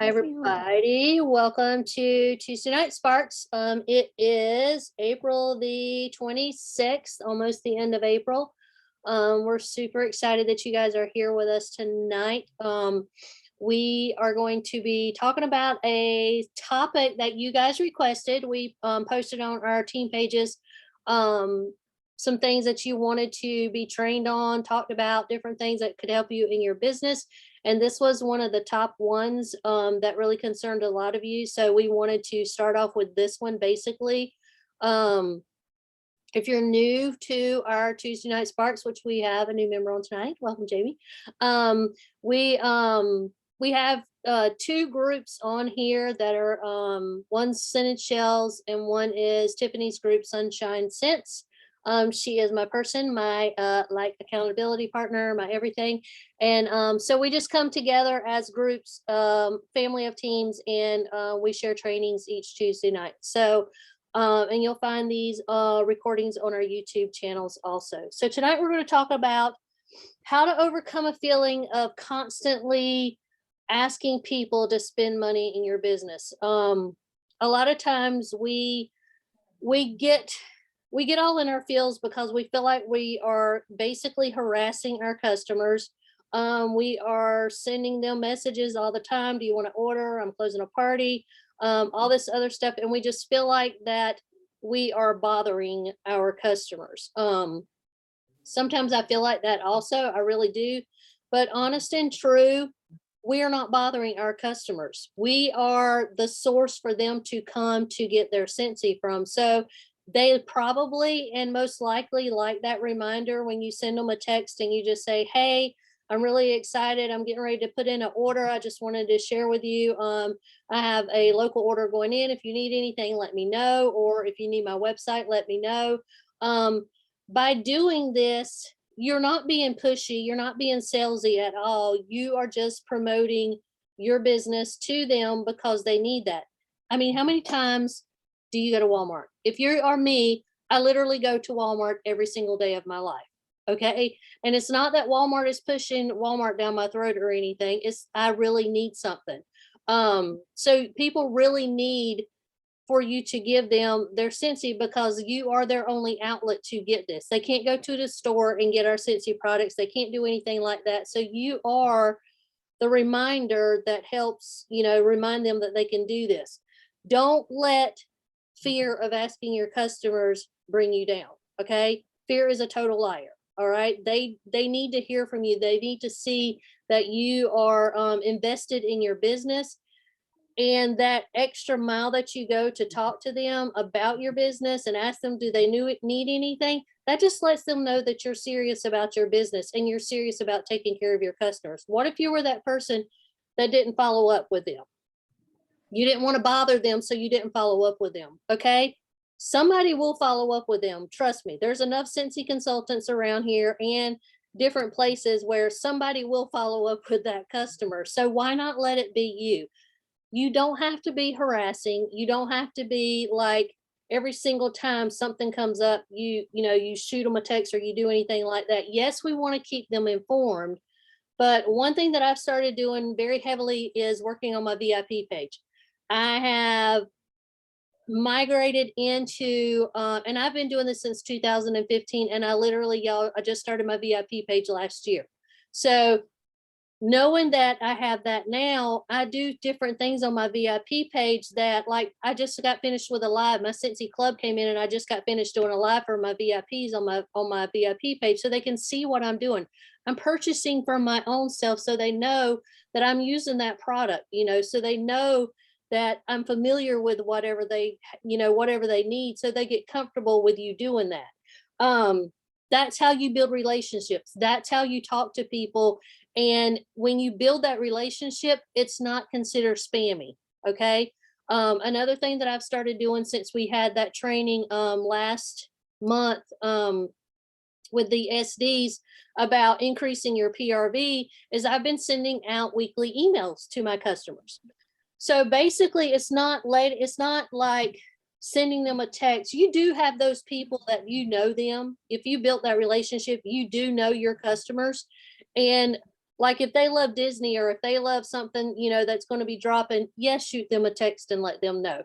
Hi, everybody. Welcome to Tuesday Night Sparks. It is April the 26th, almost the end of April. We're super excited that you guys are here with us tonight. We are going to be talking about a topic that you guys requested. We posted on our team pages some things that you wanted to be trained on, talked about different things that could help you in your business. And this was one of the top ones that really concerned a lot of you. So we wanted to start off with this one basically. Um, if you're new to our Tuesday Night Sparks, which we have a new member on tonight, welcome, Jamie. Um, we have two groups on here that are one's Scented Shells and one is Tiffany's group, Sunshine Scents. She is my person, my like accountability partner, my everything. And so we just come together as groups, family of teams, and we share trainings each Tuesday night. So and you'll find these recordings on our YouTube channels also. So tonight we're going to talk about how to overcome a feeling of constantly asking people to spend money in your business. A lot of times we get we get all in our feels because we feel like we are basically harassing our customers. We are sending them messages all the time. Do you want to order? I'm closing a party. All this other stuff. And we just feel like that we are bothering our customers. Sometimes I feel like that also. I really do. But honest and true, we are not bothering our customers. We are the source for them to come to get their Scentsy from. So they probably and most likely like that reminder when you send them a text and you just say, hey, I'm really excited. I'm getting ready to put in an order. I just wanted to share with you. I have a local order going in. If you need anything, let me know. Or if you need my website, let me know. By doing this, you're not being pushy, you're not being salesy at all. You are just promoting your business to them because they need that. I mean, how many times do you go to Walmart? If you are me, I literally go to Walmart every single day of my life. Okay. And it's not that Walmart is pushing Walmart down my throat or anything. It's I really need something. So people really need for you to give them their Scentsy because you are their only outlet to get this. They can't go to the store and get our Scentsy products. They can't do anything like that. So you are the reminder that helps, remind them that they can do this. Don't let fear of asking your customers bring you down. Okay. Fear is a total liar. All right. They need to hear from you. They need to see that you are invested in your business, and that extra mile that you go to talk to them about your business and ask them, do they need anything? That just lets them know that you're serious about your business and you're serious about taking care of your customers. What if you were that person that didn't follow up with them? You didn't want to bother them, so you didn't follow up with them. Okay. Somebody will follow up with them. Trust me, there's enough Scentsy consultants around here and different places where somebody will follow up with that customer. So why not let it be you? You don't have to be harassing. You don't have to be like every single time something comes up, you shoot them a text or you do anything like that. Yes, we want to keep them informed, but one thing that I've started doing very heavily is working on my VIP page. I have migrated into and I've been doing this since 2015, and I just started my VIP page last year. So knowing that I have that now, I do different things on my VIP page that, like, I just got finished with a live. My Scentsy Club came in and I just got finished doing a live for my VIPs on my VIP page so they can see what I'm doing. I'm purchasing from my own self so they know that I'm using that product, so they know that I'm familiar with whatever they need, so they get comfortable with you doing that. That's how you build relationships. That's how you talk to people, and when you build that relationship, it's not considered spammy. Okay. Another thing that I've started doing since we had that training last month with the SDs about increasing your PRV is I've been sending out weekly emails to my customers. So basically, it's not like sending them a text. You do have those people that them. If you built that relationship, you do know your customers. And Like if they love Disney or if they love something, that's going to be dropping, yes, shoot them a text and let them know.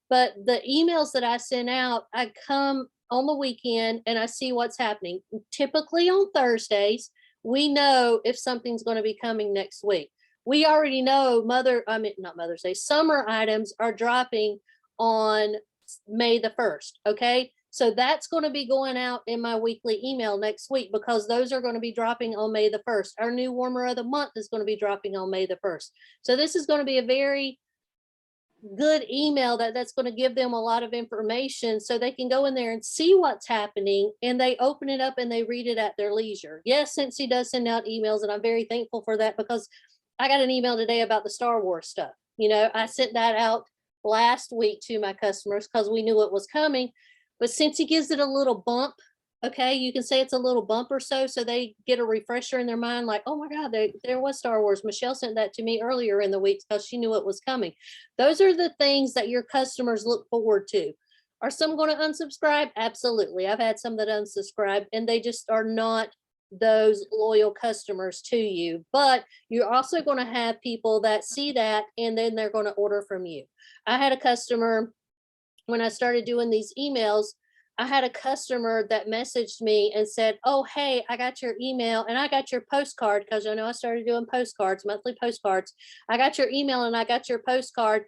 But the emails that I send out, I come on the weekend and I see what's happening. Typically on Thursdays, we know if something's going to be coming next week. We already know not Mother's Day, summer items are dropping on May the 1st. Okay. So that's going to be going out in my weekly email next week because those are going to be dropping on May the 1st. Our new warmer of the month is going to be dropping on May the 1st. So this is going to be a very good email that's going to give them a lot of information so they can go in there and see what's happening, and they open it up and they read it at their leisure. Yes, Scentsy does send out emails, and I'm very thankful for that because I got an email today about the Star Wars stuff. I sent that out last week to my customers because we knew it was coming. But since he gives it a little bump, okay, you can say it's a little bump or so they get a refresher in their mind, like, oh my God, there was Star Wars. Michelle sent that to me earlier in the week because she knew it was coming. Those are the things that your customers look forward to. Are some going to unsubscribe? Absolutely. I've had some that unsubscribe and they just are not those loyal customers to you. But you're also going to have people that see that and then they're going to order from you. I had a customer when I started doing these emails. I had a customer that messaged me and said, oh, hey, I got your email and I got your postcard because I know I started doing postcards, monthly postcards. I got your email and I got your postcard.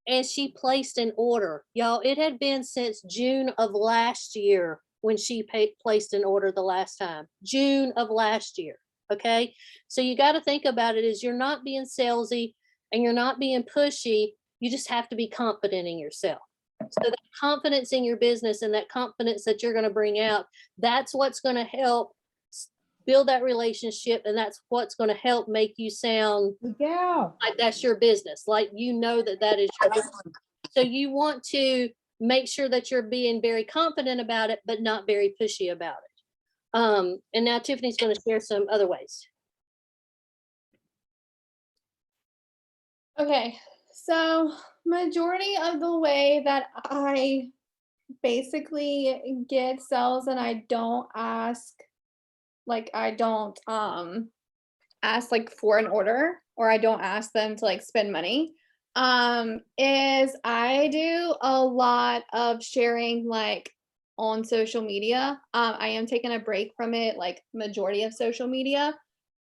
And she placed an order. Y'all, it had been since June of last year when she placed an order the last time. June of last year. Okay. So you got to think about it as you're not being salesy and you're not being pushy. You just have to be confident in yourself. So that confidence in your business and that confidence that you're going to bring out, that's what's going to help build that relationship. And that's what's going to help make you sound like that's your business. Like, that is your business. So you want to make sure that you're being very confident about it, but not very pushy about it. And now Tiffany's going to share some other ways. Okay. So majority of the way that I basically get sales and I don't ask for an order, or I don't ask them to spend money, is I do a lot of sharing on social media. I am taking a break from it, majority of social media,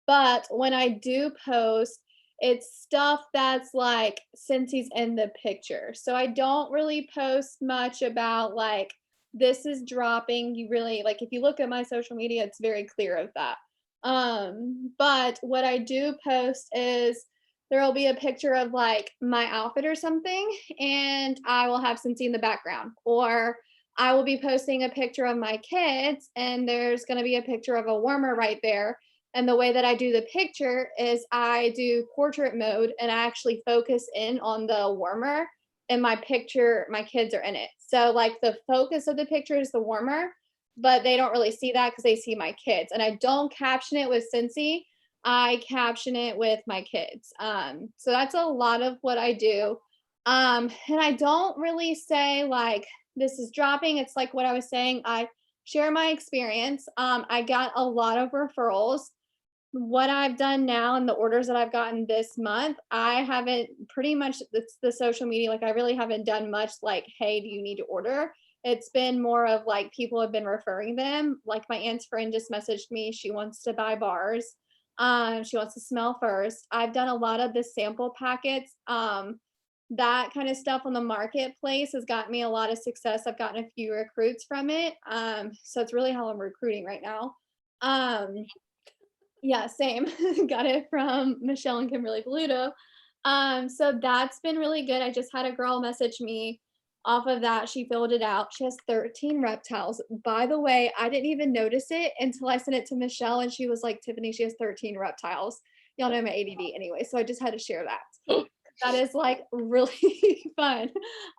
but when I do post, it's stuff that's since he's in the picture. So I don't really post much about this is dropping. You really if you look at my social media, it's very clear of that. But what I do post is there will be a picture of my outfit or something, and I will have Scentsy in the background, or I will be posting a picture of my kids and there's going to be a picture of a warmer right there. And the way that I do the picture is I do portrait mode and I actually focus in on the warmer, and my picture, my kids are in it. So the focus of the picture is the warmer, but they don't really see that because they see my kids. And I don't caption it with Scentsy. I caption it with my kids. So that's a lot of what I do. And I don't really say this is dropping. It's what I was saying. I share my experience. I got a lot of referrals. What I've done now and the orders that I've gotten this month, I haven't pretty much, it's the social media. I really haven't done much hey, do you need to order? It's been more of people have been referring them. My aunt's friend just messaged me. She wants to buy bars. She wants to smell first. I've done a lot of the sample packets. That kind of stuff on the marketplace has gotten me a lot of success. I've gotten a few recruits from it. So it's really how I'm recruiting right now. Yeah, same. Got it from Michelle and Kimberly Bluto. So that's been really good. I just had a girl message me off of that. She filled it out. She has 13 reptiles. By the way, I didn't even notice it until I sent it to Michelle and she was like, Tiffany, she has 13 reptiles. Y'all know my ADD anyway, so I just had to share that. That is really fun.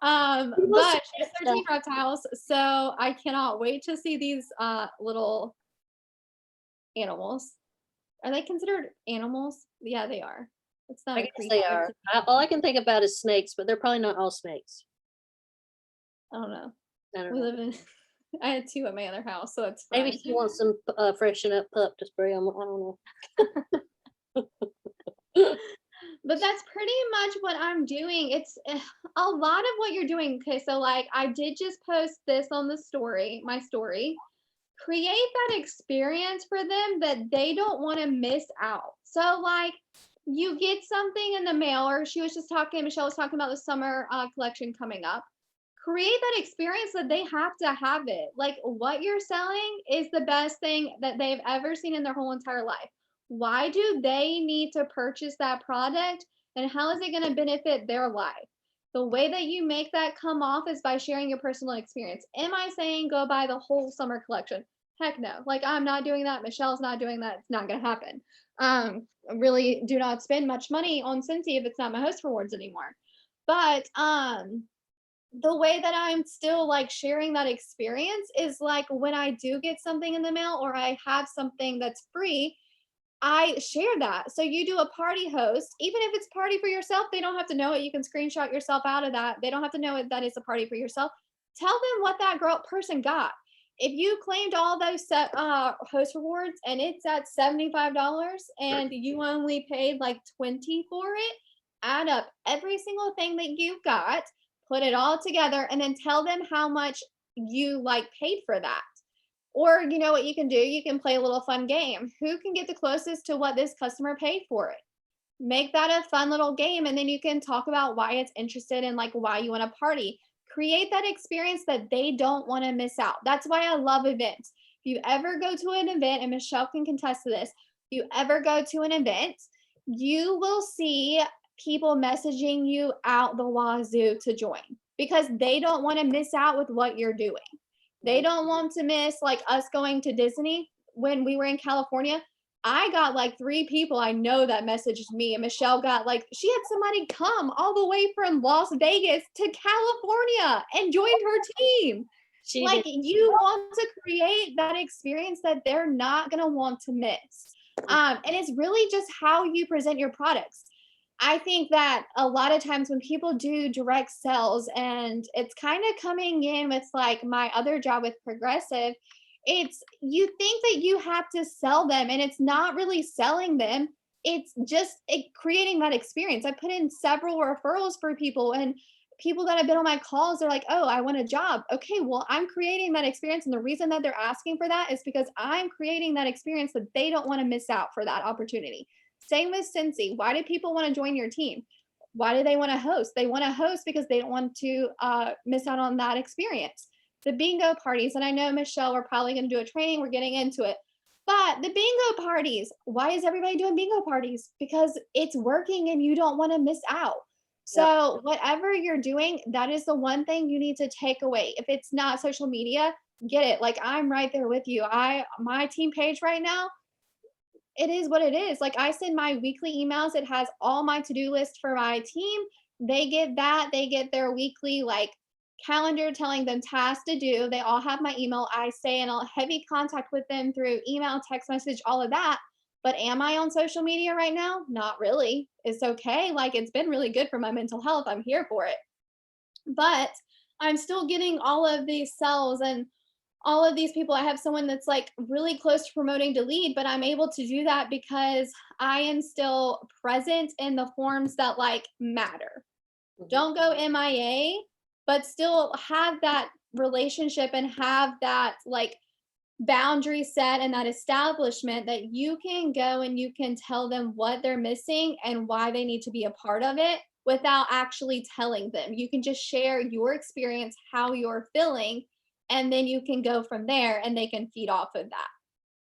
But she has 13 reptiles, so I cannot wait to see these little animals. Are they considered animals? Yeah, they are. It's not I a guess creature. they are. All I can think about is snakes, but they're probably not all snakes. I don't know. I don't We know. live in. I had 2 at my other house, so it's fine. Maybe she wants some freshen up pup to spray them. I don't know. But that's pretty much what I'm doing. It's a lot of what you're doing. Okay, so like I did just post this on the story, my story. Create that experience for them that they don't want to miss out. So like you get something in the mail, or Michelle was talking about the summer collection coming up. Create that experience that they have to have it. Like what you're selling is the best thing that they've ever seen in their whole entire life. Why do they need to purchase that product, and how is it going to benefit their life? The way that you make that come off is by sharing your personal experience. Am I saying go buy the whole summer collection? Heck no. Like I'm not doing that. Michelle's not doing that. It's not going to happen. Really do not spend much money on Scentsy if it's not my host rewards anymore. But the way that I'm still like sharing that experience is like when I do get something in the mail or I have something that's free, I share that. So you do a party host, even if it's party for yourself, they don't have to know it. You can screenshot yourself out of that. They don't have to know it, that it's a party for yourself. Tell them what that person got. If you claimed all those host rewards and it's at $75 and you only paid like 20 for it, add up every single thing that you got, put it all together, and then tell them how much you like paid for that. Or you know what you can do? You can play a little fun game. Who can get the closest to what this customer paid for it? Make that a fun little game, and then you can talk about why it's interested and like why you want to party. Create that experience that they don't want to miss out. That's why I love events. If you ever go to an event, and Michelle can contest to this, if you ever go to an event, you will see people messaging you out the wazoo to join because they don't want to miss out with what you're doing. They don't want to miss like us going to Disney when we were in California. I got like 3 people I know that messaged me, and Michelle got like, she had somebody come all the way from Las Vegas to California and joined her team. She Like did. you want to create that experience that they're not going to want to miss. And it's really just how you present your products. I think that a lot of times when people do direct sales, and it's kind of coming in with like my other job with Progressive, it's you think that you have to sell them, and it's not really selling them. It's just creating that experience. I put in several referrals for people, and people that have been on my calls, they're like, oh, I want a job. Okay, well, I'm creating that experience. And the reason that they're asking for that is because I'm creating that experience that they don't want to miss out for that opportunity. Same with Scentsy. Why do people want to join your team? Why do they want to host? They want to host because they don't want to miss out on that experience. The bingo parties, and I know, Michelle, we're probably going to do a training. We're getting into it. But the bingo parties, why is everybody doing bingo parties? Because it's working and you don't want to miss out. So whatever you're doing, that is the one thing you need to take away. If it's not social media, get it. Like I'm right there with you. My team page right now, it is what it is. Like I send my weekly emails. It has all my to-do list for my team. They get that. They get their weekly like calendar telling them tasks to do. They all have my email. I stay in a heavy contact with them through email, text message, all of that. But am I on social media right now? Not really. It's okay. Like it's been really good for my mental health. I'm here for it. But I'm still getting all of these sales and all of these people. I have someone that's like really close to promoting to lead, but I'm able to do that because I am still present in the forms that like matter. Don't go MIA, but still have that relationship and have that like boundary set and that establishment that you can go and you can tell them what they're missing and why they need to be a part of it without actually telling them. You can just share your experience, how you're feeling, and then you can go from there and they can feed off of that.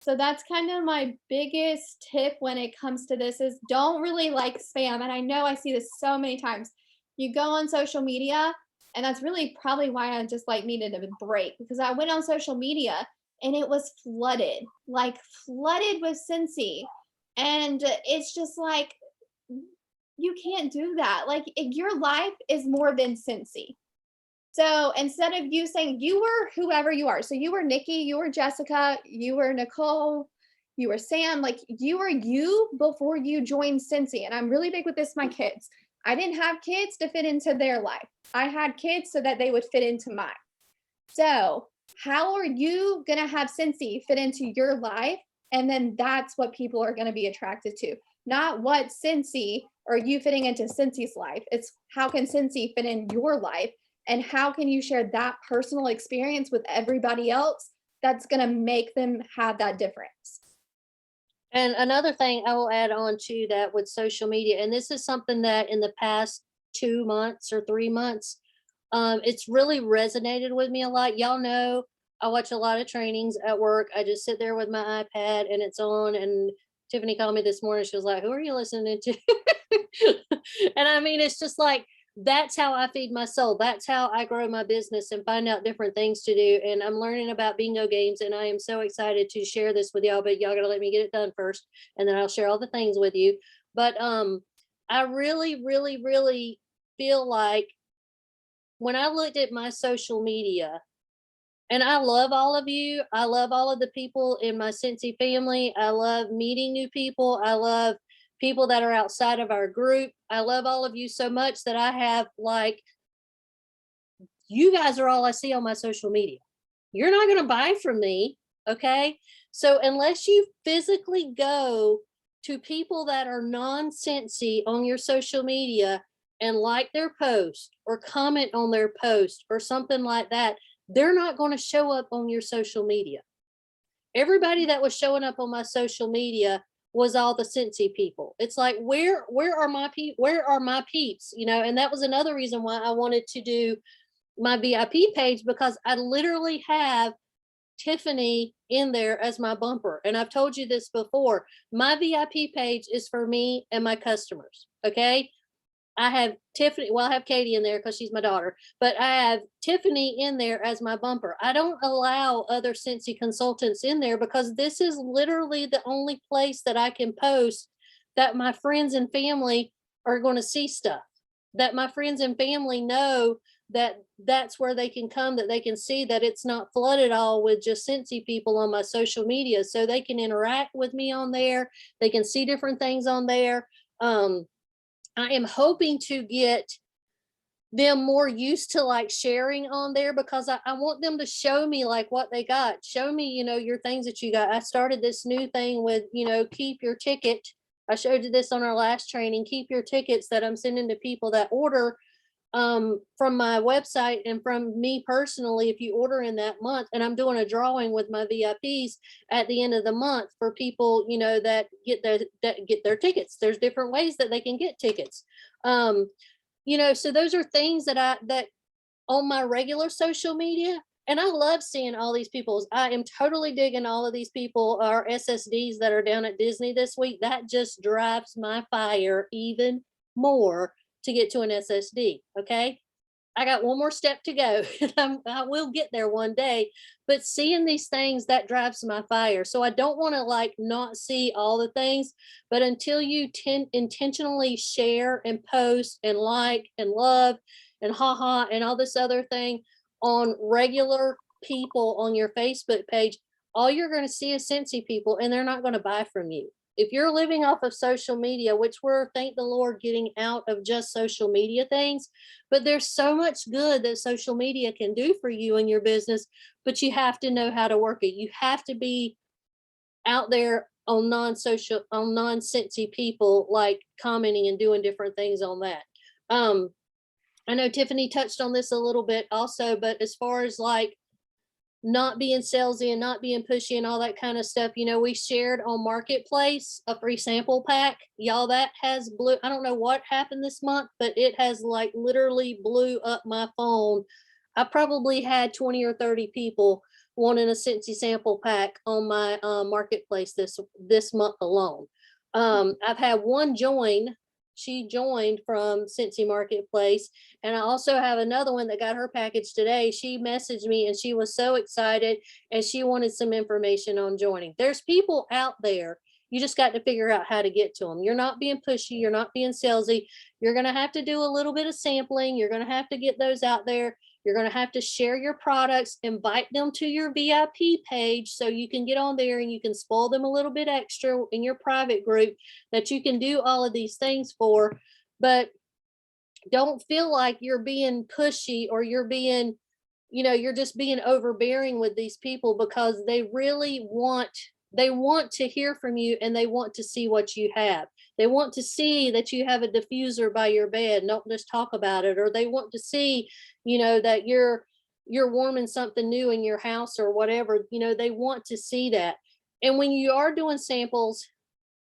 So that's kind of my biggest tip when it comes to this is don't really like spam. And I know I see this so many times. You go on social media, and that's really probably why I just like needed a break, because I went on social media and it was flooded, like flooded with Scentsy. And it's just like, you can't do that. Like your life is more than Scentsy. So instead of you saying you were whoever you are, so you were Nikki, you were Jessica, you were Nicole, you were Sam, like you were you before you joined Scentsy. And I'm really big with this, my kids. I didn't have kids to fit into their life. I had kids so that they would fit into mine. So how are you going to have Scentsy fit into your life? And then that's what people are going to be attracted to. not what Cincy or you fitting into Cincy's life. It's how can Cincy fit in your life, and how can you share that personal experience with everybody else that's going to make them have that difference. And another thing I will add on to that with social media, and this is something that in the past 2 months or 3 months, it's really resonated with me a lot. Y'all know I watch a lot of trainings at work. I just sit there with my iPad and it's on. And Tiffany called me this morning. She was like, "Who are you listening to?" And I mean, it's just like, that's how I feed my soul. That's how I grow my business and find out different things to do. And I'm learning about bingo games, and I am so excited to share this with y'all, but y'all gotta let me get it done first, and then I'll share all the things with you. But I really, really, really feel like when I looked at my social media, and I love all of you. I love all of the people in my Cincy family. I love meeting new people. I love people that are outside of our group. I love all of you so much that I have like, you guys are all I see on my social media. You're not going to buy from me. Okay. So unless you physically go to people that are non-Cincy on your social media and like their post or comment on their post or something like that, they're not going to show up on your social media. Everybody that was showing up on my social media was all the Cincy people. It's like, where are my where are my peeps? You know, and that was another reason why I wanted to do my VIP page, because I literally have Tiffany in there as my bumper. And I've told you this before. My VIP page is for me and my customers. Okay. I have Tiffany, well, I have Katie in there because she's my daughter, but I have Tiffany in there as my bumper. I don't allow other Cincy consultants in there because this is literally the only place that I can post that my friends and family are going to see stuff, that my friends and family know that that's where they can come, that they can see that it's not flooded all with just Cincy people on my social media. So they can interact with me on there. They can see different things on there. I am hoping to get them more used to like sharing on there, because I want them to show me like what they got. Show me, you know, your things that you got. I started this new thing with, you know, keep your ticket. I showed you this on our last training. Keep your tickets that I'm sending to people that order from my website and from me personally. If you order in that month, and I'm doing a drawing with my VIPs at the end of the month for people, you know, that get their tickets. There's different ways that they can get tickets. You know, so those are things that on my regular social media. And I love seeing all these people. I am totally digging all of these people, our SSDs that are down at Disney this week. That just drives my fire even more to get to an SSD. Okay. I got one more step to go and I will get there one day, but seeing these things, that drives my fire. So I don't want to like not see all the things, but until you intentionally share and post and like and love and haha and all this other thing on regular people on your Facebook page, all you're going to see is Cincy people, and they're not going to buy from you. If you're living off of social media, which we're, thank the Lord, getting out of just social media things, but there's so much good that social media can do for you and your business, but you have to know how to work it. You have to be out there on non-social, on non-Cincy people, like commenting and doing different things on that. I know Tiffany touched on this a little bit also, but as far as like not being salesy and not being pushy and all that kind of stuff, you know, we shared on Marketplace a free sample pack. Y'all, that has blew, I don't know what happened this month, but it has like literally blew up my phone. I probably had 20 or 30 people wanting a Cincy sample pack on my Marketplace this month alone. I've had one join. She joined from Cincy Marketplace. And I also have another one that got her package today. She messaged me and she was so excited and she wanted some information on joining. There's people out there. You just got to figure out how to get to them. You're not being pushy. You're not being salesy. You're going to have to do a little bit of sampling. You're going to have to get those out there. You're going to have to share your products, invite them to your VIP page so you can get on there and you can spoil them a little bit extra in your private group that you can do all of these things for. But don't feel like you're being pushy or you're being, you know, you're just being overbearing with these people, because they really want to hear from you and they want to see what you have. They want to see that you have a diffuser by your bed, don't just talk about it. Or they want to see, that you're warming something new in your house or whatever. They want to see that. And when you are doing samples,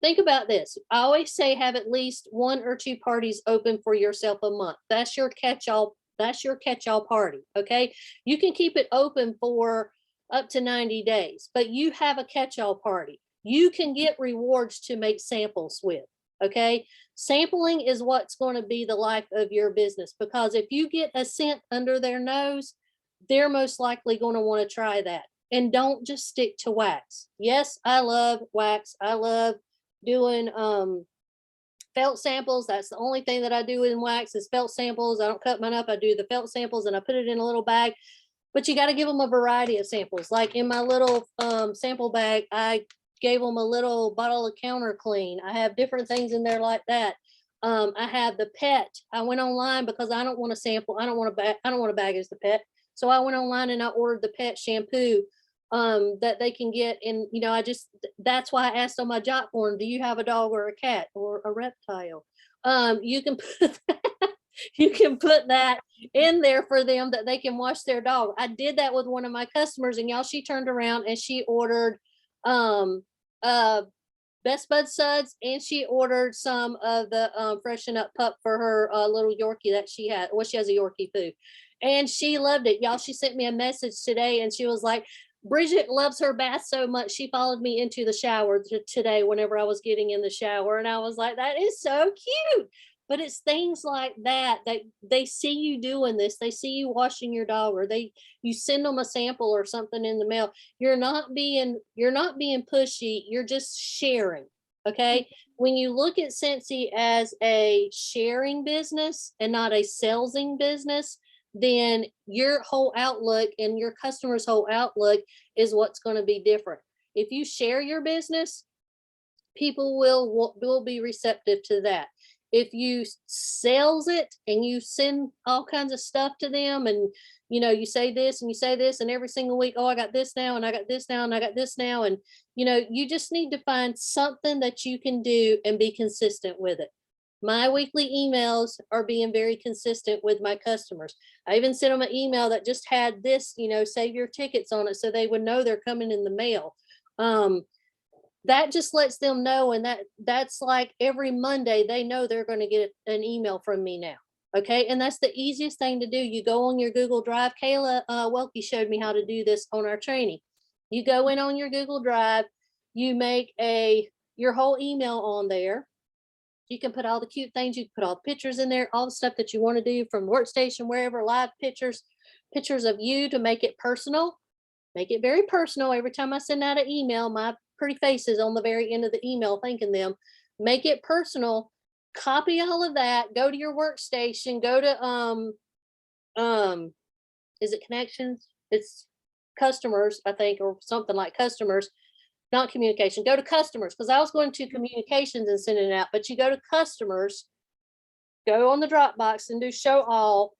think about this. I always say have at least 1 or 2 parties open for yourself a month. That's your catch-all. That's your catch-all party. Okay. You can keep it open for up to 90 days, but you have a catch-all party. You can get rewards to make samples with. Okay. Sampling is what's going to be the life of your business, because if you get a scent under their nose, they're most likely going to want to try that. And don't just stick to wax. Yes, I love wax. I love doing felt samples. That's the only thing that I do in wax is felt samples. I don't cut mine up. I do the felt samples and I put it in a little bag. But you got to give them a variety of samples. Like in my little sample bag, I gave them a little bottle of Counter Clean. I have different things in there like that. I have the pet. I went online because I don't want to sample. I don't want to bag as the pet. So I went online and I ordered the pet shampoo that they can get. And, that's why I asked on my jot form, do you have a dog or a cat or a reptile? You can put you can put that in there for them that they can wash their dog. I did that with one of my customers, and y'all, she turned around and she ordered uh Best Bud Suds, and she ordered some of the Freshen Up pup for her little Yorkie that she had. Well, she has a Yorkie poo, and she loved it. Y'all, she sent me a message today, and she was like, Bridget loves her bath so much. She followed me into the shower today whenever I was getting in the shower, and I was like, that is so cute. But it's things like that they see you doing this. They see you washing your dog, or you send them a sample or something in the mail. You're not being pushy. You're just sharing. Okay. When you look at Scentsy as a sharing business and not a salesing business, then your whole outlook and your customer's whole outlook is what's going to be different. If you share your business, people will be receptive to that. If you sells it and you send all kinds of stuff to them, and you say this and you say this, and every single week, oh, I got this now, and I got this now, and I got this now, and you just need to find something that you can do and be consistent with it. My weekly emails are being very consistent with my customers. I even sent them an email that just had this, save your tickets on it, so they would know they're coming in the mail. That just lets them know, and that's like every Monday they know they're going to get an email from me now. Okay. And that's the easiest thing to do. You go on your Google Drive. Kayla Welke showed me how to do this on our training. You go in on your Google Drive, you make your whole email on there. You can put all the cute things, you can put all the pictures in there, all the stuff that you want to do from workstation, wherever, live pictures of you to make it personal. Make it very personal. Every time I send out an email, my pretty faces on the very end of the email thanking them. Make it personal. Copy all of that. Go to your workstation. Go to is it Connections? It's Customers, I think, or something like Customers, not Communication. Go to Customers, because I was going to Communications and sending it out, but you go to Customers, go on the Dropbox and do Show All.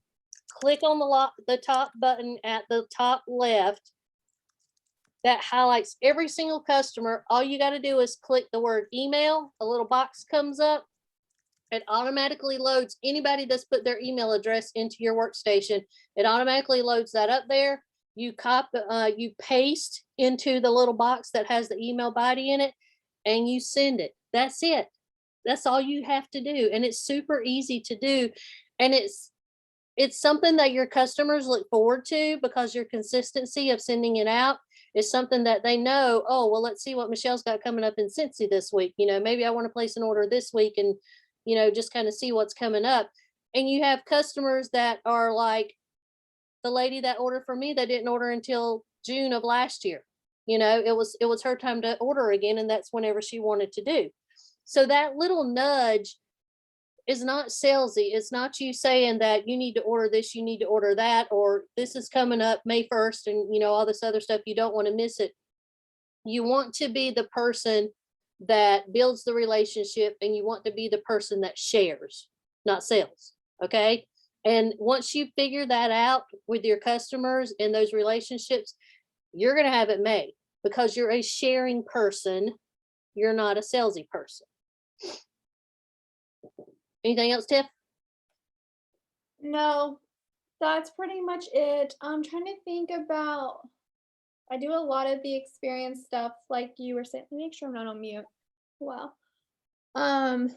Click on the top button at the top left. That highlights every single customer. All you got to do is click the word email. A little box comes up. It automatically loads anybody that's put their email address into your workstation. It automatically loads that up there. You you paste into the little box that has the email body in it, and you send it. That's it. That's all you have to do. And it's super easy to do. And it's something that your customers look forward to, because your consistency of sending it out is something that they know, oh, well, let's see what Michelle's got coming up in Scentsy this week. Maybe I want to place an order this week and, just kind of see what's coming up. And you have customers that are like the lady that ordered from me that didn't order until June of last year. It was her time to order again. And that's whenever she wanted to do. So that little nudge is not salesy. It's not you saying that you need to order this, you need to order that, or this is coming up May 1st and all this other stuff. You don't want to miss it. You want to be the person that builds the relationship, and you want to be the person that shares, not sells. Okay. And once you figure that out with your customers and those relationships, you're going to have it made, because you're a sharing person. You're not a salesy person. Anything else, Tiff? No, that's pretty much it. I'm trying to think about I do a lot of the experience stuff like you were saying. Let me make sure I'm not on mute. Wow. Um,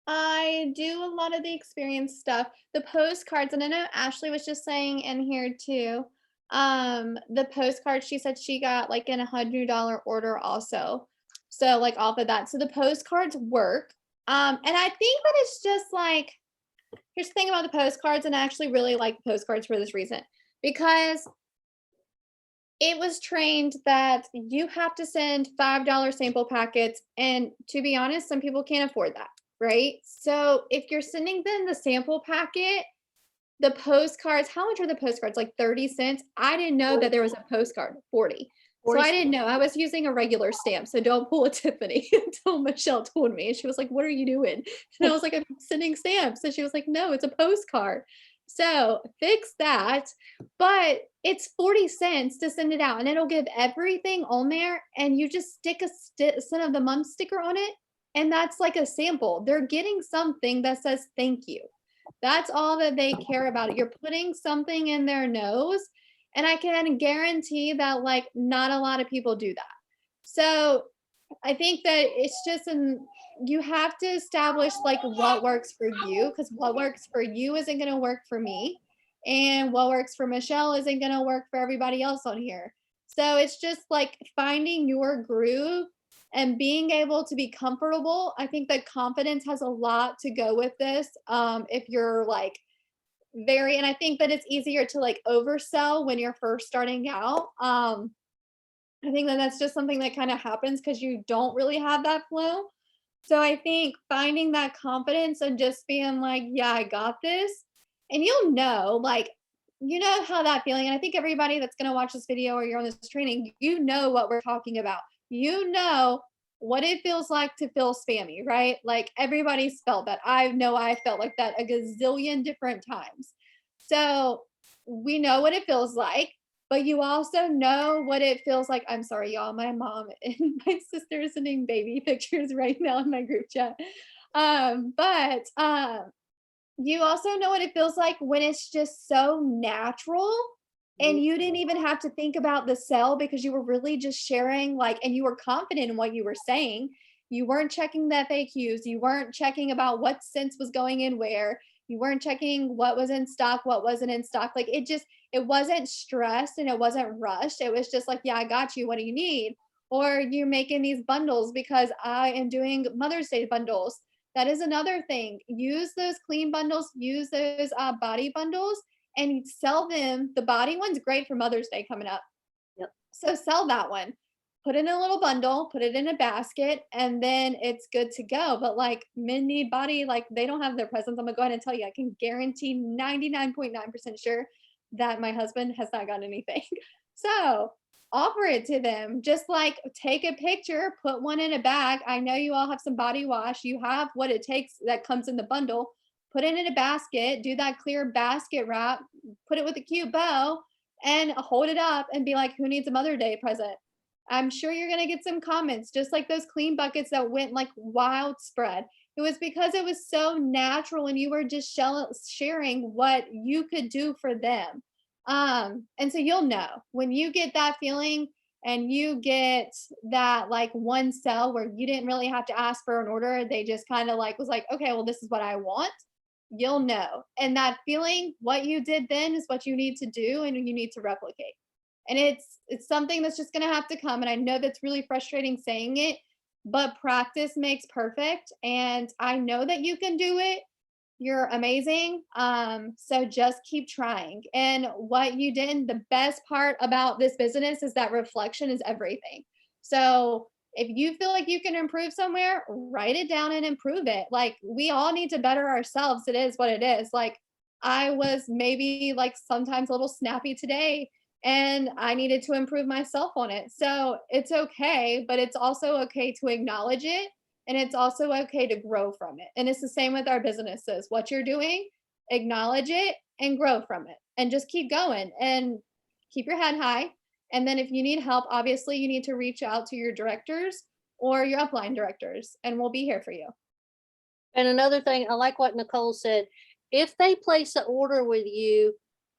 I do a lot of the experience stuff. The postcards, and I know Ashley was just saying in here too. The postcards, she said she got like in $100 order also. So like off of that. So the postcards work. And I think that it's just like here's the thing about the postcards, and I actually really like postcards for this reason. Because it was trained that you have to send $5 sample packets, and to be honest, some people can't afford that, right? So if you're sending them the sample packet, the postcards, how much are the postcards? Like 30 cents? I didn't know that there was a postcard, 40. So 40 I didn't know. I was using a regular stamp. So don't pull a Tiffany until Michelle told me. And she was like, "What are you doing?" And I was like, "I'm sending stamps." And she was like, "No, it's a postcard." So fix that. But it's 40 cents to send it out, and it'll give everything on there. And you just stick a son of the month sticker on it. And that's like a sample. They're getting something that says thank you. That's all that they care about. You're putting something in their nose, and I can guarantee that, like, not a lot of people do that. So, I think that it's just an you have to establish, like, what works for you, because what works for you isn't gonna work for me, and what works for Michelle isn't gonna work for everybody else on here. So, it's just, like, finding your groove and being able to be comfortable. I think that confidence has a lot to go with this. If you're like very, and I think that it's easier to like oversell when you're first starting out. I think that that's just something that kind of happens because you don't really have that flow. So I think finding that confidence and just being like, yeah, I got this. And you'll know, like, you know how that feeling, and I think everybody that's going to watch this video or you're on this training, you know what we're talking about. You know what it feels like to feel spammy, right? Like everybody's felt that. I know I felt like that a gazillion different times. So we know what it feels like, but you also know what it feels like. I'm sorry, y'all. My mom and my sister are sending baby pictures right now in my group chat. But you also know what it feels like when it's just so natural and you didn't even have to think about the sell because you were really just sharing, like, and you were confident in what you were saying. You weren't checking the FAQs. You weren't checking about what sense was going in where. You weren't checking what was in stock, what wasn't in stock. Like it wasn't stressed and it wasn't rushed. It was just like, yeah, I got you. What do you need? Or you're making these bundles because I am doing Mother's Day bundles. That is another thing. Use those clean bundles, use those body bundles, and sell them. The body one's great for Mother's Day coming up. Yep. So sell that one. Put it in a little bundle, put it in a basket, and then it's good to go. But like men need body, like they don't have their presents. I'm gonna go ahead and tell you, I can guarantee 99.9% sure that my husband has not gotten anything. So offer it to them. Just like take a picture, put one in a bag. I know you all have some body wash. You have what it takes that comes in the bundle. Put it in a basket, do that clear basket wrap, put it with a cute bow, and hold it up and be like, who needs a Mother Day present? I'm sure you're going to get some comments, just like those clean buckets that went like wild spread. It was because it was so natural and you were just sharing what you could do for them. And so you'll know when you get that feeling and you get that like one sell where you didn't really have to ask for an order, they just kind of like was like, okay, well, this is what I want. You'll know. And that feeling, what you did then is what you need to do and you need to replicate. And it's something that's just going to have to come, and I know that's really frustrating saying it, but practice makes perfect, and I know that you can do it. You're amazing. So just keep trying. And what you did, the best part about this business is that reflection is everything. So if you feel like you can improve somewhere, write it down and improve it. Like we all need to better ourselves. It is what it is. Like I was maybe like sometimes a little snappy today and I needed to improve myself on it. So it's okay, but it's also okay to acknowledge it, and it's also okay to grow from it. And it's the same with our businesses. What you're doing, acknowledge it and grow from it and just keep going and keep your head high. And then if you need help, obviously you need to reach out to your directors or your upline directors, and we'll be here for you. And another thing, I like what Nicole said. If they place an order with you,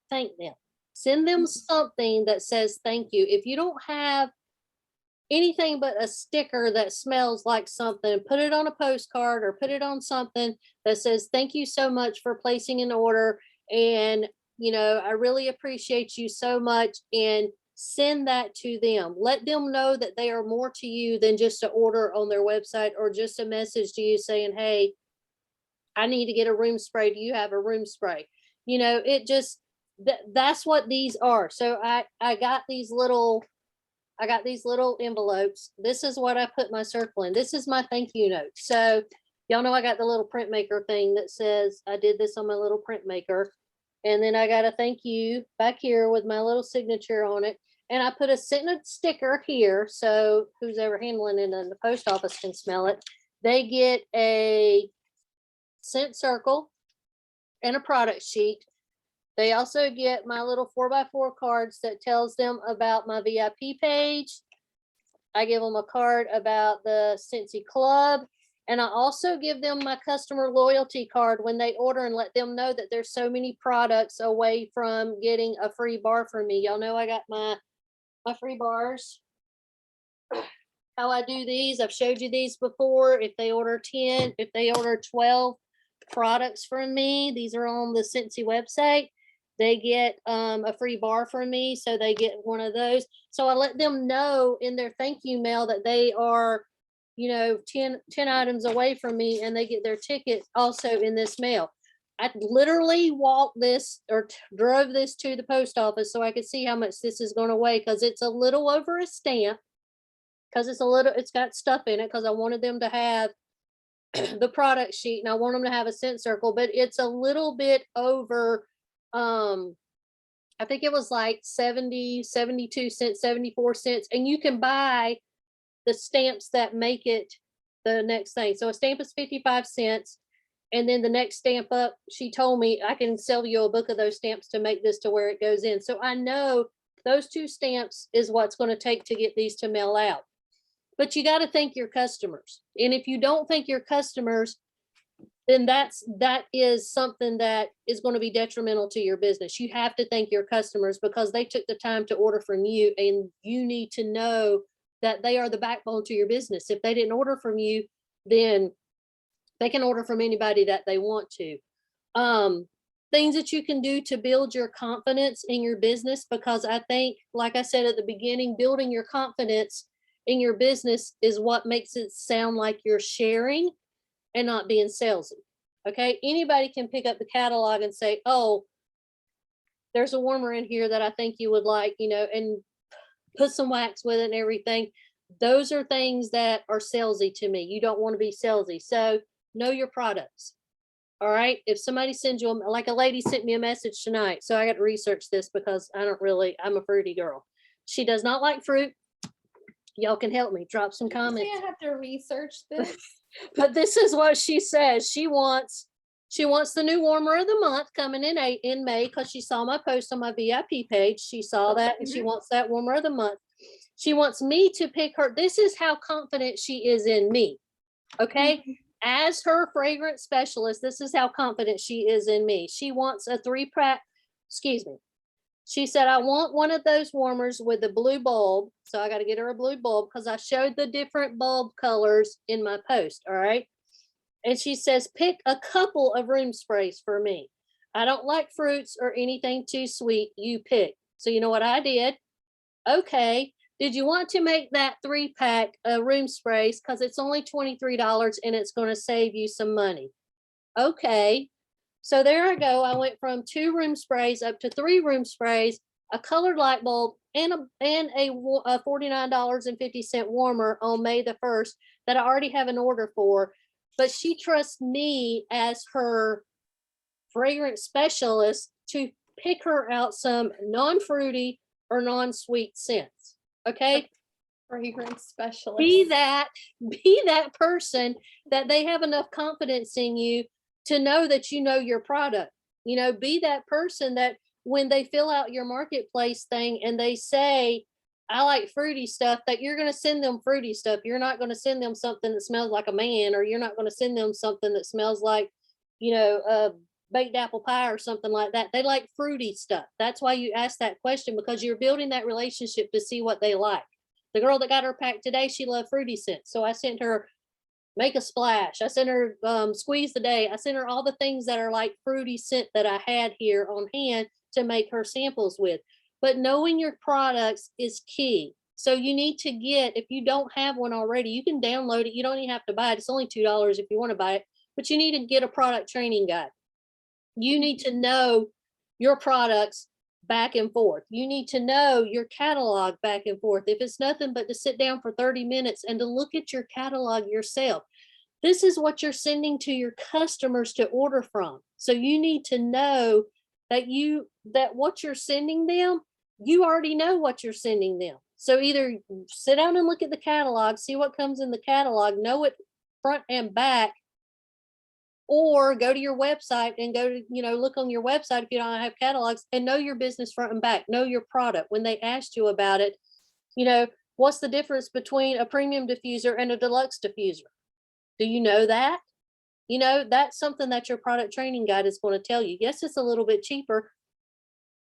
thank them. Send them something that says thank you. If you don't have anything but a sticker that smells like something, put it on a postcard or put it on something that says thank you so much for placing an order, and I really appreciate you so much, and send that to them. Let them know that they are more to you than just an order on their website or just a message to you saying, hey, I need to get a room spray. Do you have a room spray? It just that's what these are. So I got these little envelopes. This is what I put my circle in. This is my thank you note. So y'all know I got the little printmaker thing that says I did this on my little printmaker. And then I got a thank you back here with my little signature on it. And I put a scented sticker here. So who's ever handling it in the post office can smell it. They get a scent circle and a product sheet. They also get my little 4x4 cards that tells them about my VIP page. I give them a card about the Scentsy Club. And I also give them my customer loyalty card when they order, and let them know that there's so many products away from getting a free bar from me. Y'all know I got my free bars. How I do these, I've showed you these before. If they order 10, if they order 12 products from me, these are on the Scentsy website, they get a free bar from me. So they get one of those. So I let them know in their thank you mail that they are 10 items away from me, and they get their ticket also in this mail. I literally walked this or drove this to the post office so I could see how much this is going to weigh, because it's a little over a stamp, because it's got stuff in it, because I wanted them to have the product sheet and I want them to have a scent circle, but it's a little bit over, I think it was like 70, 72 cents, 74 cents. And you can buy the stamps that make it the next thing. So a stamp is 55 cents. And then the next stamp up, she told me I can sell you a book of those stamps to make this to where it goes in. So I know those 2 stamps is what's going to take to get these to mail out. But you got to thank your customers. And if you don't thank your customers, then that is something that is going to be detrimental to your business. You have to thank your customers because they took the time to order from you, and you need to know that they are the backbone to your business. If they didn't order from you, then they can order from anybody that they want to. Things that you can do to build your confidence in your business, because I think, like I said at the beginning, building your confidence in your business is what makes it sound like you're sharing and not being salesy. Okay. Anybody can pick up the catalog and say, oh, there's a warmer in here that I think you would like, and put some wax with it and everything. Those are things that are salesy to me. You don't want to be salesy. So know your products. All right. If somebody sends you, like a lady sent me a message tonight. So I got to research this because I'm a fruity girl. She does not like fruit. Y'all can help me. Drop some comments. I have to research this. But this is what she says. She wants the new warmer of the month coming in May, because she saw my post on my VIP page. She saw that, and she wants that warmer of the month. She wants me to pick her. This is how confident she is in me. Okay. As her fragrance specialist, this is how confident she is in me. She wants a 3-pack. Excuse me. She said, I want one of those warmers with a blue bulb. So I got to get her a blue bulb because I showed the different bulb colors in my post. All right. And she says, pick a couple of room sprays for me. I don't like fruits or anything too sweet. You pick. So you know what I did? Okay. Did you want to make that 3-pack room sprays? Because it's only $23 and it's going to save you some money. Okay. So there I go. I went from 2 room sprays up to 3 room sprays, a colored light bulb, and a $49.50 warmer on May the 1st that I already have an order for. But she trusts me as her fragrance specialist to pick her out some non-fruity or non-sweet scents. Okay. Fragrance specialist. Be that person that they have enough confidence in you to know that you know your product. Be that person that when they fill out your marketplace thing and they say, I like fruity stuff, that you're going to send them fruity stuff. You're not going to send them something that smells like a man, or you're not going to send them something that smells like, baked apple pie or something like that. They like fruity stuff. That's why you ask that question, because you're building that relationship to see what they like. The girl that got her pack today, she loved fruity scents. So I sent her Make a Splash. I sent her Squeeze the Day. I sent her all the things that are like fruity scent that I had here on hand to make her samples with. But knowing your products is key. So you need to get, if you don't have one already, you can download it. You don't even have to buy it. It's only $2 if you want to buy it, but you need to get a product training guide. You need to know your products back and forth. You need to know your catalog back and forth. If it's nothing but to sit down for 30 minutes and to look at your catalog yourself, this is what you're sending to your customers to order from. So you need to know that what you're sending them, you already know what you're sending them. So either sit down and look at the catalog, see what comes in the catalog, know it front and back, or go to your website and look on your website if you don't have catalogs, and know your business front and back, know your product. When they asked you about it, what's the difference between a premium diffuser and a deluxe diffuser? Do you know that? That's something that your product training guide is going to tell you. Yes, it's a little bit cheaper.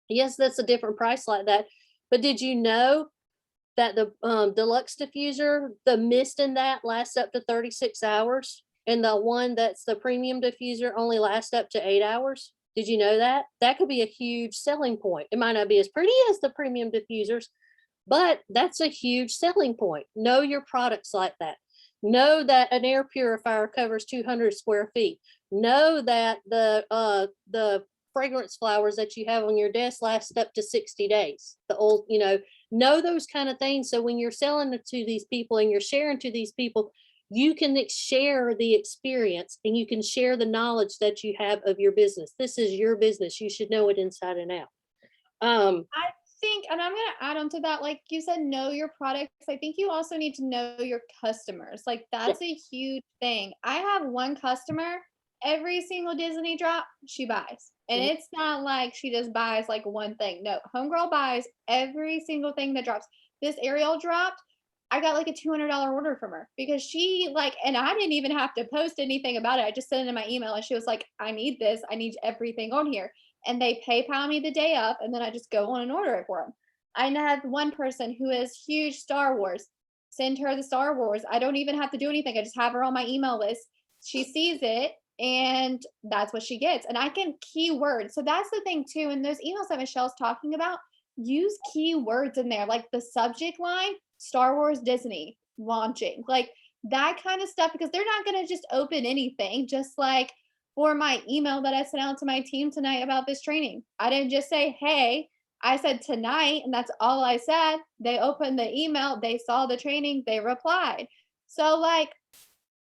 Yes, that's a different price like that. But did you know that the deluxe diffuser, the mist in that lasts up to 36 hours? And the one that's the premium diffuser only lasts up to 8 hours. Did you know that? That could be a huge selling point. It might not be as pretty as the premium diffusers, but that's a huge selling point. Know your products like that. Know that an air purifier covers 200 square feet. Know that the fragrance flowers that you have on your desk last up to 60 days. Know those kind of things. So when you're selling it to these people and you're sharing to these people, you can share the experience and you can share the knowledge that you have of your business. This is your business. You should know it inside and out. I think, and I'm gonna add on to that, like you said, know your products. I think you also need to know your customers. Like Yeah. that's a huge thing. I have one customer, every single Disney drop, she buys. And Mhm. it's not like she just buys like one thing. No, homegirl buys every single thing that drops. This Ariel dropped. I got like a $200 order from her because she like, and I didn't even have to post anything about it. I just sent it in my email and she was like, I need this. I need everything on here. And they PayPal me the day of, and then I just go on and order it for them. I have one person who is huge Star Wars. Send her the Star Wars. I don't even have to do anything. I just have her on my email list. She sees it, and that's what she gets. And I can keyword. So that's the thing too. In those emails that Michelle's talking about, use keywords in there, like the subject line, Star Wars Disney launching, like that kind of stuff, because they're not going to just open anything, just like for my email that I sent out to my team tonight about this training. I didn't just say, hey, I said tonight, and that's all I said. They opened the email, they saw the training, they replied. So, like,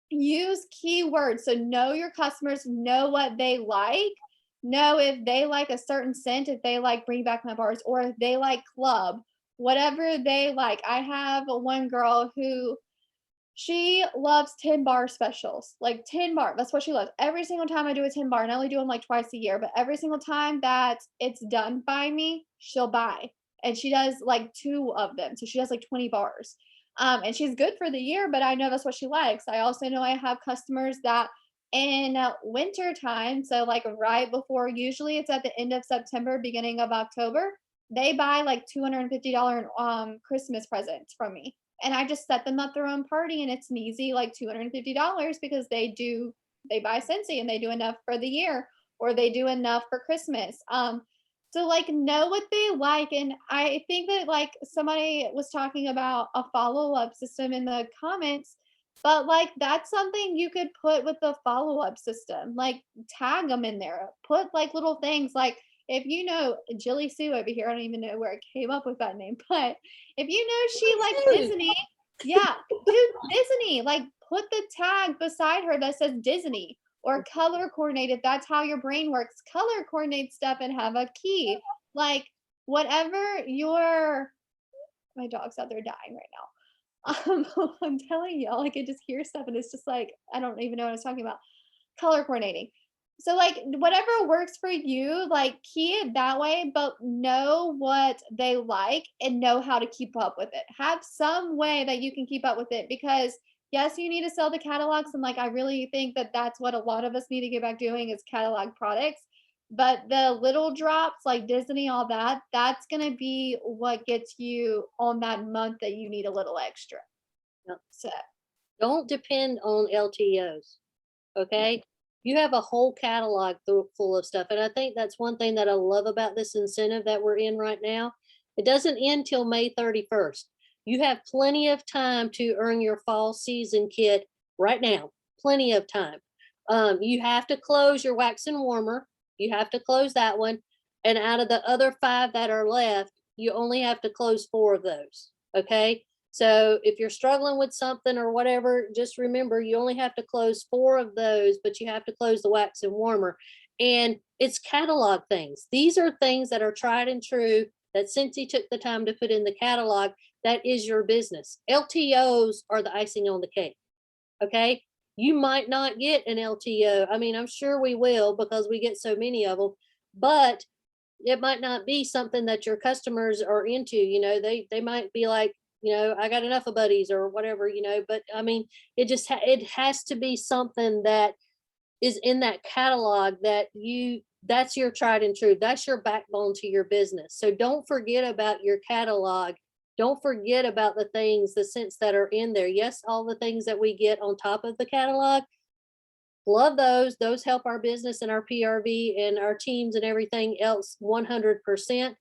use keywords. So, know your customers, know what they like, know if they like a certain scent, if they like Bring Back My Bars, or if they like club, whatever they like. I have one girl who she loves 10 bar specials, like 10 bar. That's what she loves. Every single time I do a 10 bar, and I only do them like twice a year, but every single time that it's done by me, she'll buy. And she does like two of them. So she does like 20 bars. And she's good for the year, but I know that's what she likes. I also know I have customers that in winter time, so like right before, usually it's at the end of September, beginning of October, they buy like $250 Christmas presents from me, and I just set them up their own party, and it's an easy like $250 because they buy Scentsy and they do enough for the year, or they do enough for Christmas. So like know what they like. And I think that like somebody was talking about a follow-up system in the comments, but like that's something you could put with the follow-up system. Like tag them in there. Put like little things like, if you know Jilly Sue over here, I don't even know where I came up with that name, but if you know she likes Disney, yeah, do Disney. Like put the tag beside her that says Disney, or color coordinate if that's how your brain works. Color coordinate stuff and have a key. Like whatever your my dog's out there dying right now. I'm telling y'all, I could just hear stuff and it's just like I don't even know what I was talking about. Color coordinating. So like whatever works for you, like key it that way, but know what they like and know how to keep up with it. Have some way that you can keep up with it because yes, you need to sell the catalogs and like I really think that that's what a lot of us need to get back doing is catalog products. But the little drops like Disney, all that, that's going to be what gets you on that month that you need a little extra. Yep. So, Don't depend on LTOs. yeah. Okay. You have a whole catalog full of stuff. And I think that's one thing that I love about this incentive that we're in right now. It doesn't end till May 31st. You have plenty of time to earn your fall season kit right now. Plenty of time. You have to close your wax and warmer. You have to close that one. And out of the other 5 that are left, you only have to close 4 of those. Okay. So if you're struggling with something or whatever, just remember you only have to close 4 of those, but you have to close the wax and warmer. And it's catalog things. These are things that are tried and true that since he took the time to put in the catalog, that is your business. LTOs are the icing on the cake. Okay. You might not get an LTO. I mean, I'm sure we will because we get so many of them, but it might not be something that your customers are into. They might be like, I got enough of buddies or whatever, but I mean, it has to be something that is in that catalog that's your tried and true. That's your backbone to your business. So don't forget about your catalog. Don't forget about the things, the scents that are in there. Yes, all the things that we get on top of the catalog, love those. Those help our business and our PRV and our teams and everything else 100%.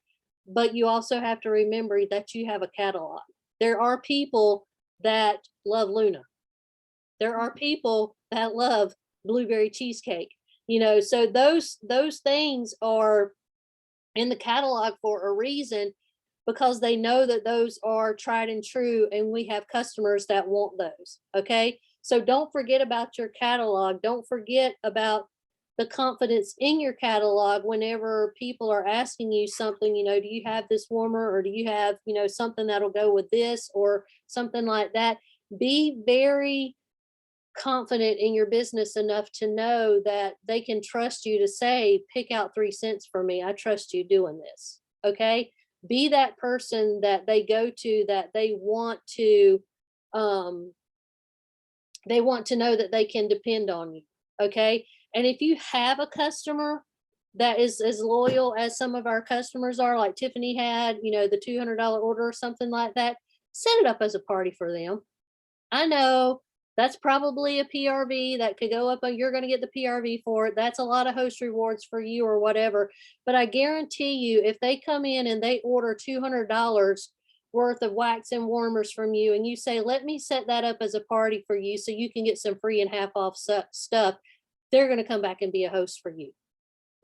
But you also have to remember that you have a catalog. There are people that love Luna. There are people that love blueberry cheesecake. So those things are in the catalog for a reason because they know that those are tried and true and we have customers that want those. Okay. So don't forget about your catalog. Don't forget about the confidence in your catalog whenever people are asking you something, do you have this warmer or do you have, something that'll go with this or something like that. Be very confident in your business enough to know that they can trust you to say, pick out 3 cents for me. I trust you doing this. Okay. Be that person that they go to that um, they want to know that they can depend on you. Okay. And if you have a customer that is as loyal as some of our customers are, like Tiffany had, the $200 order or something like that, set it up as a party for them. I know that's probably a PRV that could go up and you're going to get the PRV for it. That's a lot of host rewards for you or whatever. But I guarantee you, if they come in and they order $200 worth of wax and warmers from you and you say, let me set that up as a party for you so you can get some free and half off stuff, they're going to come back and be a host for you.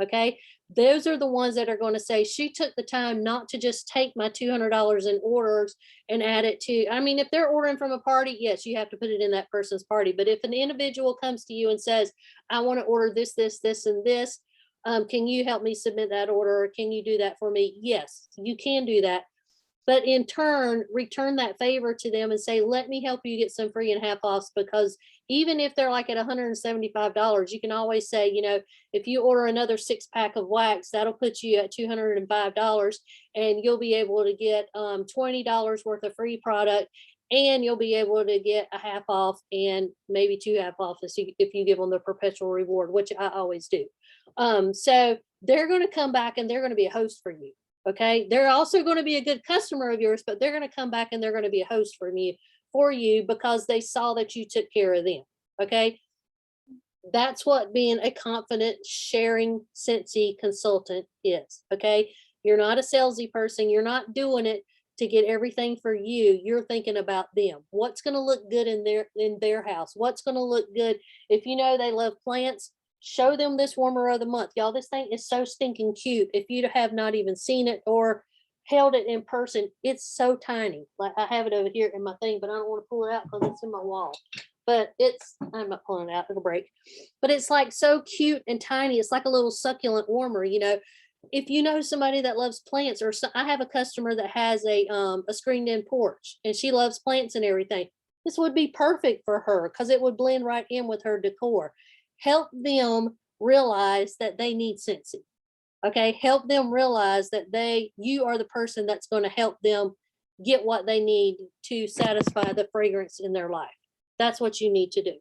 Okay. Those are the ones that are going to say, she took the time not to just take my $200 in orders and add it to, I mean, if they're ordering from a party, yes, you have to put it in that person's party. But if an individual comes to you and says, I want to order this, and this, can you help me submit that order? Or can you do that for me? Yes, you can do that. But in turn, return that favor to them and say, let me help you get some free and half offs, because even if they're like at $175, you can always say, if you order another 6-pack of wax, that'll put you at $205 and you'll be able to get $20 worth of free product and you'll be able to get a half off and maybe 2 half offs if you give them the perpetual reward, which I always do. So they're going to come back and they're going to be a host for you. Okay. They're also going to be a good customer of yours, but they're going to come back and they're going to be a host for you because they saw that you took care of them. Okay. That's what being a confident sharing Scentsy consultant is. Okay. You're not a salesy person. You're not doing it to get everything for you. You're thinking about them. What's going to look good in their house? What's going to look good? If they love plants, show them this warmer of the month. Y'all, this thing is so stinking cute. If you have not even seen it or held it in person, it's so tiny. Like I have it over here in my thing, but I don't want to pull it out because it's in my wall. But I'm not pulling it out, it'll break. But it's like so cute and tiny. It's like a little succulent warmer, If you know somebody that loves plants, I have a customer that has a screened in porch and she loves plants and everything. This would be perfect for her because it would blend right in with her decor. Help them realize that they need Scentsy. Okay, help them realize that you are the person that's going to help them get what they need to satisfy the fragrance in their life. That's what you need to do.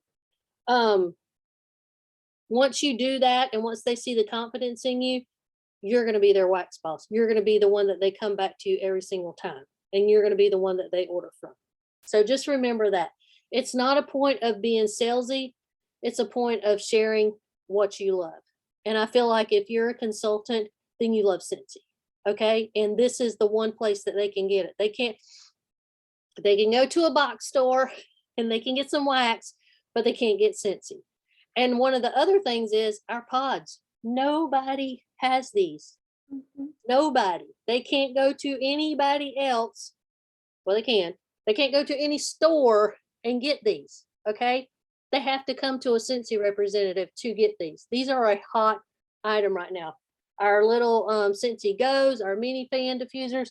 Once you do that, and once they see the confidence in you, you're going to be their wax boss. You're going to be the one that they come back to every single time, and you're going to be the one that they order from. So just remember that it's not a point of being salesy. It's a point of sharing what you love. And I feel like if you're a consultant, then you love Scentsy. Okay. And this is the one place that they can get it. They can go to a box store and they can get some wax, but they can't get Scentsy. And one of the other things is our pods. Nobody has these. Nobody. They can't go to anybody else. Well, they can. They can't go to any store and get these. Okay. They have to come to a Scentsy representative to get these. These are a hot item right now. Our little Scentsy Goes, our mini fan diffusers,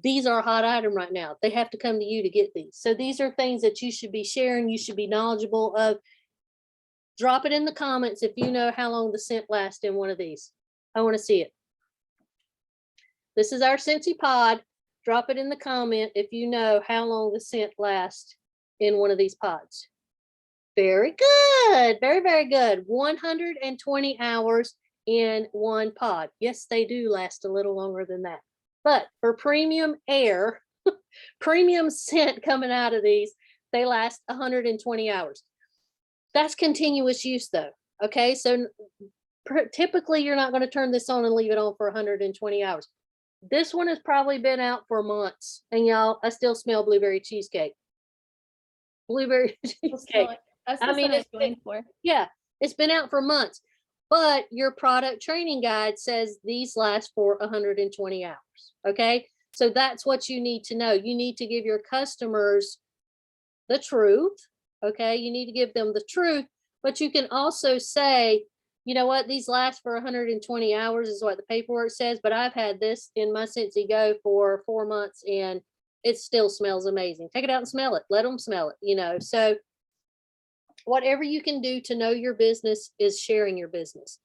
these are a hot item right now. They have to come to you to get these. So these are things that you should be sharing. You should be knowledgeable of. Drop it in the comments if you know how long the scent lasts in one of these. I want to see it. This is our Scentsy pod. Drop it in the comment if you know how long the scent lasts in one of these pods. Very good. Very, very good. 120 hours in one pod. Yes, they do last a little longer than that. But for premium air, premium scent coming out of these, they last 120 hours. That's continuous use though. Okay. So typically you're not going to turn this on and leave it on for 120 hours. This one has probably been out for months. And y'all, I still smell blueberry cheesecake. Blueberry cheesecake. That's I mean, it's going for. Yeah, it's been out for months, but your product training guide says these last for 120 hours. Okay. So that's what you need to know. You need to give your customers the truth. Okay. You need to give them the truth, but you can also say, you know what, these last for 120 hours is what the paperwork says, but I've had this in my Scentsy Go for 4 months and it still smells amazing. Take it out and smell it. Let them smell it, So whatever you can do to know your business is sharing your business.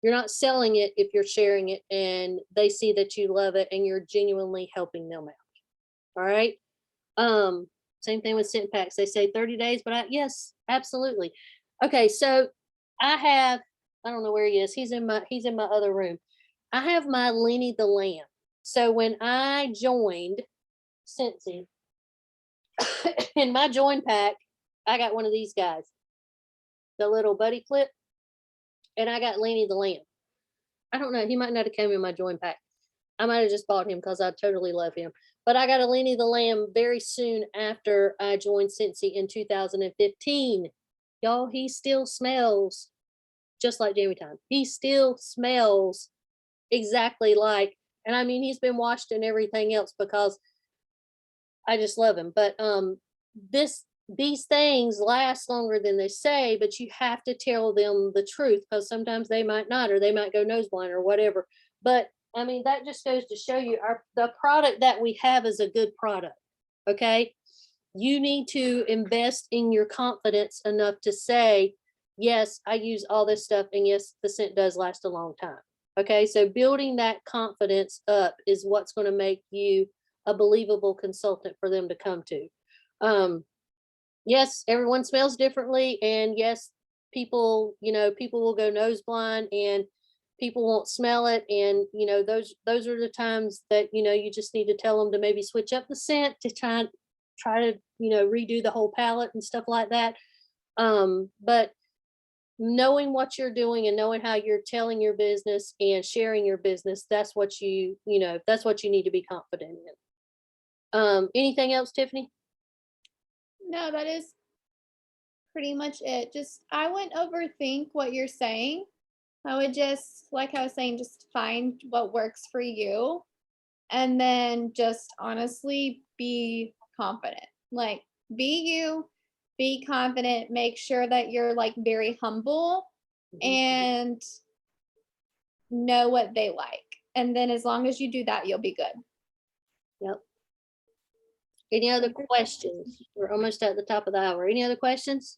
You're not selling it if you're sharing it and they see that you love it and you're genuinely helping them out. All right. Same thing with scent packs. They say 30 days, but yes, absolutely. Okay. So I don't know where he is. He's in my other room. I have my Lenny the Lamb. So when I joined Scentsy in my join pack, I got one of these guys, the little buddy clip, and I got Lenny the Lamb. I don't know. He might not have come in my join pack. I might have just bought him because I totally love him. But I got a Lenny the Lamb very soon after I joined Scentsy in 2015. Y'all, he still smells just like Jamie Time. He still smells exactly like, and I mean, he's been washed and everything else because I just love him. But these things last longer than they say, but you have to tell them the truth because sometimes they might not, or they might go nose blind or whatever. But I mean, that just goes to show you the product that we have is a good product. Okay. You need to invest in your confidence enough to say, yes, I use all this stuff. And yes, the scent does last a long time. Okay. So building that confidence up is what's going to make you a believable consultant for them to come to. Yes, everyone smells differently. And yes, people will go nose blind and people won't smell it. And, those are the times that, you just need to tell them to maybe switch up the scent to try to, redo the whole palette and stuff like that. But knowing what you're doing and knowing how you're telling your business and sharing your business, that's what that's what you need to be confident in. Anything else, Tiffany? No, that is pretty much it. Just I wouldn't overthink what you're saying. I would just, like I was saying, just find what works for you and then just honestly be confident. Like be you, be confident, make sure that you're like very humble and know what they like. And then as long as you do that, you'll be good. Yep. Any other questions? We're almost at the top of the hour. Any other questions?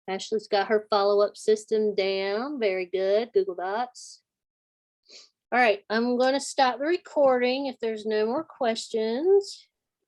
Ashley's got her follow-up system down. Very good. Google Docs. All right, I'm going to stop the recording if there's no more questions.